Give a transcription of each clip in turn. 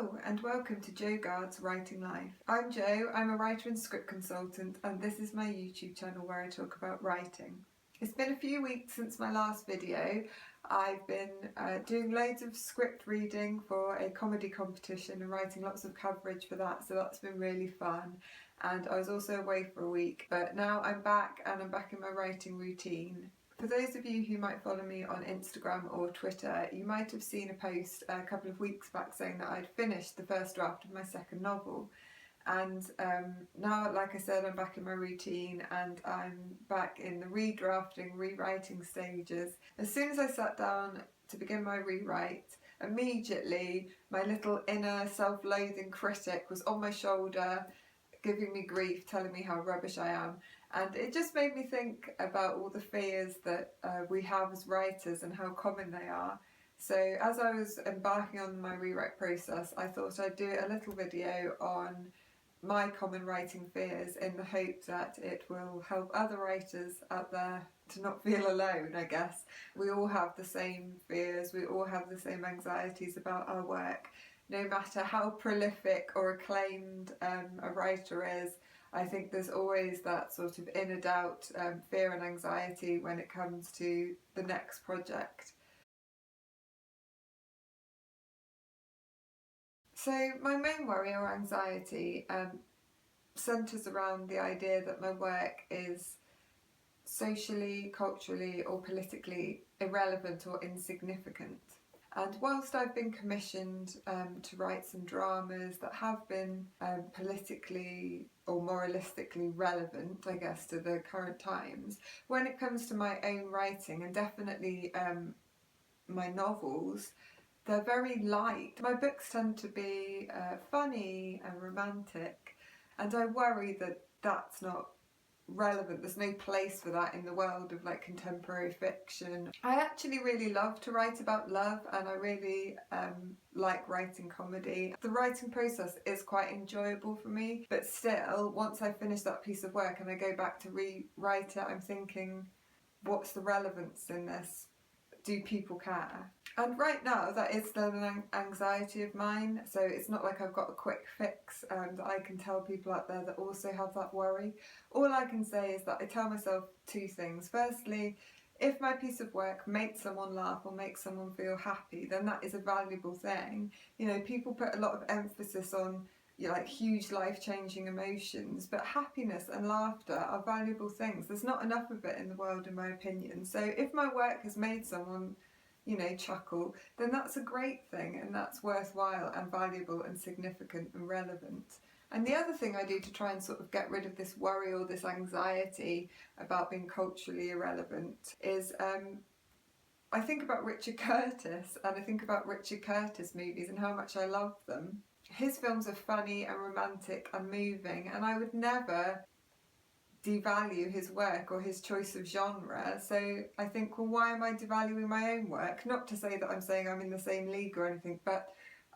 Hello and welcome to Jo Gard's Writing Life. I'm Jo, I'm a writer and script consultant, and this is my YouTube channel where I talk about writing. It's been a few weeks since my last video. I've been doing loads of script reading for a comedy competition and writing lots of coverage for that, so that's been really fun. And I was also away for a week, but now I'm back and I'm back in my writing routine. For those of you who might follow me on Instagram or Twitter, you might have seen a post a couple of weeks back saying that I'd finished the first draft of my second novel. And now, like I said, I'm back in my routine and I'm back in the redrafting, rewriting stages. As soon as I sat down to begin my rewrite, immediately my little inner self-loathing critic was on my shoulder, giving me grief, telling me how rubbish I am. And it just made me think about all the fears that we have as writers and how common they are. So as I was embarking on my rewrite process, I thought I'd do a little video on my common writing fears in the hope that it will help other writers out there to not feel alone, I guess. We all have the same fears, we all have the same anxieties about our work. No matter how prolific or acclaimed a writer is, I think there's always that sort of inner doubt, fear and anxiety when it comes to the next project. So my main worry or anxiety centres around the idea that my work is socially, culturally or politically irrelevant or insignificant. And whilst I've been commissioned to write some dramas that have been politically or moralistically relevant, I guess, to the current times, when it comes to my own writing and definitely my novels, they're very light. My books tend to be funny and romantic, and I worry that that's not relevant. There's no place for that in the world of like contemporary fiction. I actually really love to write about love, and I really like writing comedy. The writing process is quite enjoyable for me, but still, once I finish that piece of work and I go back to rewrite it, I'm thinking, what's the relevance in this? Do people care? And right now that is still an anxiety of mine, so it's not like I've got a quick fix and I can tell people out there that also have that worry. All I can say is that I tell myself two things. Firstly, if my piece of work makes someone laugh or makes someone feel happy, then that is a valuable thing. You know, people put a lot of emphasis on like huge life-changing emotions, but happiness and laughter are valuable things. There's not enough of it in the world, in my opinion. So if my work has made someone, you know, chuckle, then that's a great thing and that's worthwhile and valuable and significant and relevant. And the other thing I do to try and sort of get rid of this worry or this anxiety about being culturally irrelevant is I think about Richard Curtis, and I think about Richard Curtis movies and how much I love them. His films are funny and romantic and moving, and I would never devalue his work or his choice of genre. So I think, well, why am I devaluing my own work? Not to say that I'm saying I'm in the same league or anything, but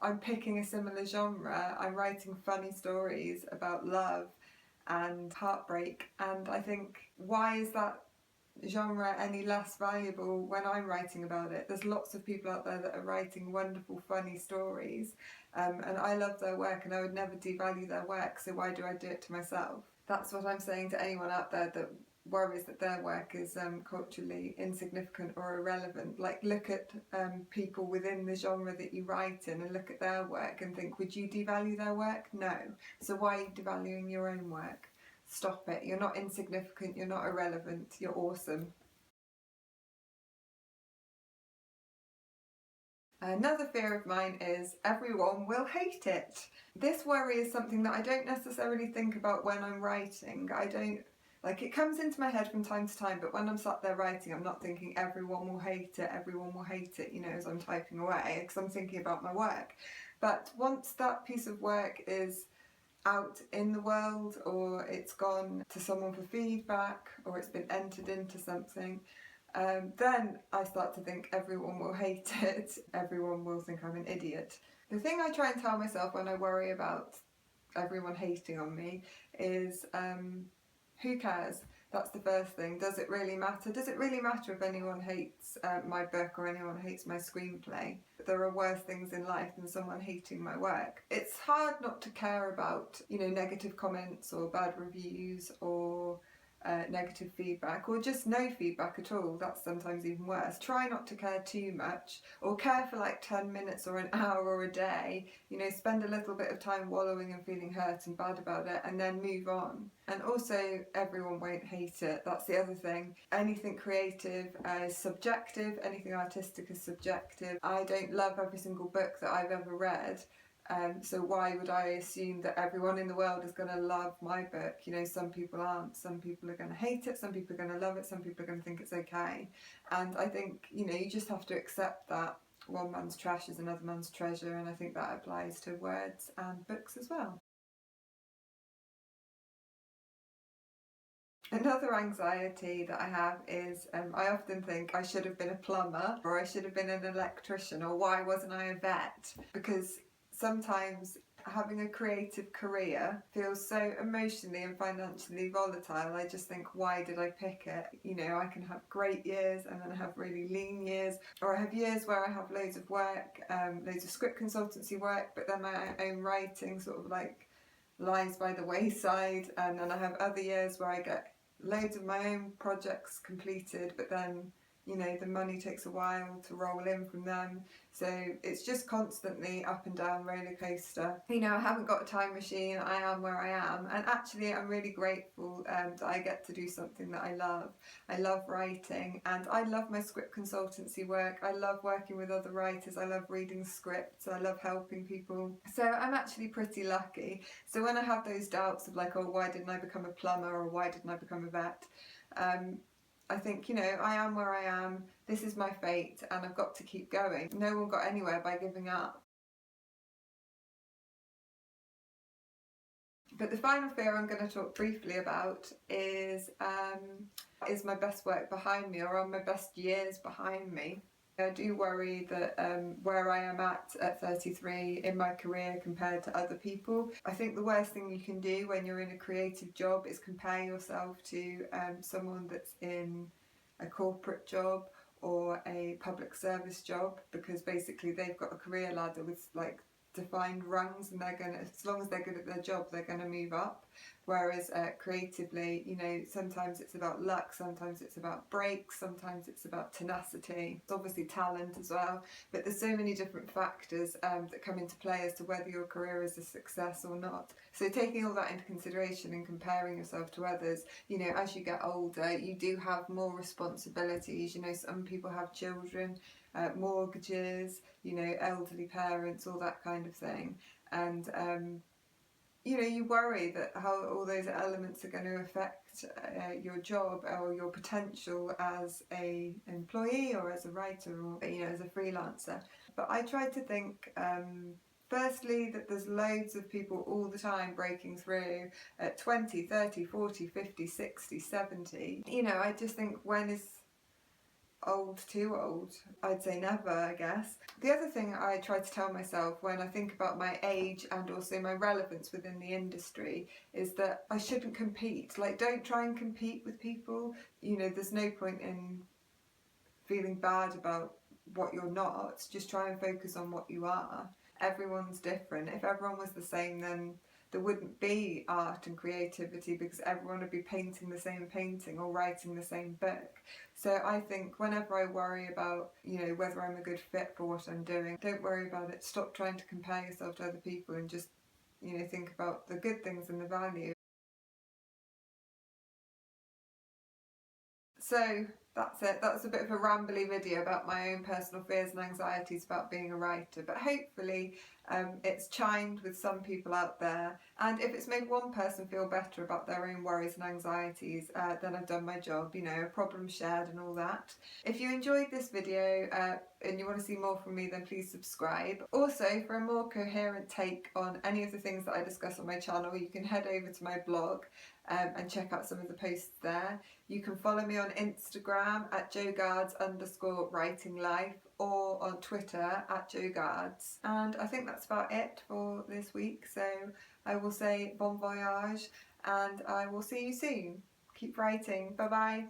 I'm picking a similar genre. I'm writing funny stories about love and heartbreak, and I think, why is that genre any less valuable when I'm writing about it? There's lots of people out there that are writing wonderful, funny stories, and I love their work and I would never devalue their work, so why do I do it to myself? That's what I'm saying to anyone out there that worries that their work is culturally insignificant or irrelevant. Like, look at people within the genre that you write in and look at their work and think, would you devalue their work? No. So why are you devaluing your own work? Stop it. You're not insignificant, you're not irrelevant, you're awesome. Another fear of mine is everyone will hate it. This worry is something that I don't necessarily think about when I'm writing. It comes into my head from time to time, but when I'm sat there writing, I'm not thinking everyone will hate it, you know, as I'm typing away, because I'm thinking about my work. But once that piece of work is out in the world, or it's gone to someone for feedback, or it's been entered into something, then I start to think everyone will hate it, everyone will think I'm an idiot. The thing I try and tell myself when I worry about everyone hating on me is, who cares? That's the first thing. Does it really matter? Does it really matter if anyone hates my book or anyone hates my screenplay? There are worse things in life than someone hating my work. It's hard not to care about, negative comments or bad reviews or negative feedback, or just no feedback at all. That's sometimes even worse. Try not to care too much, or care for like 10 minutes or an hour or a day. Spend a little bit of time wallowing and feeling hurt and bad about it, and then move on. And also, everyone won't hate it. That's the other thing. Anything creative is subjective, anything artistic is subjective. I don't love every single book that I've ever read. So why would I assume that everyone in the world is going to love my book? Some people aren't. Some people are going to hate it. Some people are going to love it. Some people are going to think it's okay. And I think, you just have to accept that one man's trash is another man's treasure. And I think that applies to words and books as well. Another anxiety that I have is I often think I should have been a plumber, or I should have been an electrician, or why wasn't I a vet? Because sometimes having a creative career feels so emotionally and financially volatile. I just think, why did I pick it? I can have great years and then I have really lean years, or I have years where I have loads of work, loads of script consultancy work, but then my own writing sort of like lies by the wayside, and then I have other years where I get loads of my own projects completed, but then the money takes a while to roll in from them. So it's just constantly up and down roller coaster. I haven't got a time machine. I am where I am, and actually I'm really grateful that I get to do something that I love. I love writing, and I love my script consultancy work. I love working with other writers. I love reading scripts. I love helping people. So I'm actually pretty lucky. So when I have those doubts of like, oh, why didn't I become a plumber, or why didn't I become a vet? I think, I am where I am, this is my fate, and I've got to keep going. No one got anywhere by giving up. But the final fear I'm going to talk briefly about is my best work behind me, or are my best years behind me? I do worry that where I am at 33 in my career compared to other people, I think the worst thing you can do when you're in a creative job is compare yourself to someone that's in a corporate job or a public service job, because basically they've got a career ladder with like defined rungs, and they're gonna, as long as they're good at their job, they're gonna move up. Whereas creatively, sometimes it's about luck, sometimes it's about breaks, sometimes it's about tenacity. It's obviously talent as well, but there's so many different factors that come into play as to whether your career is a success or not. So taking all that into consideration and comparing yourself to others, as you get older, you do have more responsibilities. Some people have children, mortgages, elderly parents, all that kind of thing. And you worry that how all those elements are going to affect your job or your potential as a employee or as a writer or as a freelancer. But I try to think firstly that there's loads of people all the time breaking through at 20, 30, 40, 50, 60, 70. I just think, when is old too old? I'd say never, I guess. The other thing I try to tell myself when I think about my age and also my relevance within the industry is that I shouldn't compete. Like, don't try and compete with people. There's no point in feeling bad about what you're not. Just try and focus on what you are. Everyone's different. If everyone was the same, then there wouldn't be art and creativity, because everyone would be painting the same painting or writing the same book. So I think whenever I worry about, whether I'm a good fit for what I'm doing, don't worry about it. Stop trying to compare yourself to other people and just, think about the good things and the value. So that's it. That's a bit of a rambly video about my own personal fears and anxieties about being a writer, but hopefully it's chimed with some people out there, and if it's made one person feel better about their own worries and anxieties, then I've done my job. A problem shared and all that. If you enjoyed this video and you want to see more from me, then please subscribe. Also, for a more coherent take on any of the things that I discuss on my channel, you can head over to my blog and check out some of the posts there. You can follow me on Instagram at joegards_writinglife, or on Twitter at joegards. And I think that's about it for this week. So I will say bon voyage, and I will see you soon. Keep writing. Bye bye.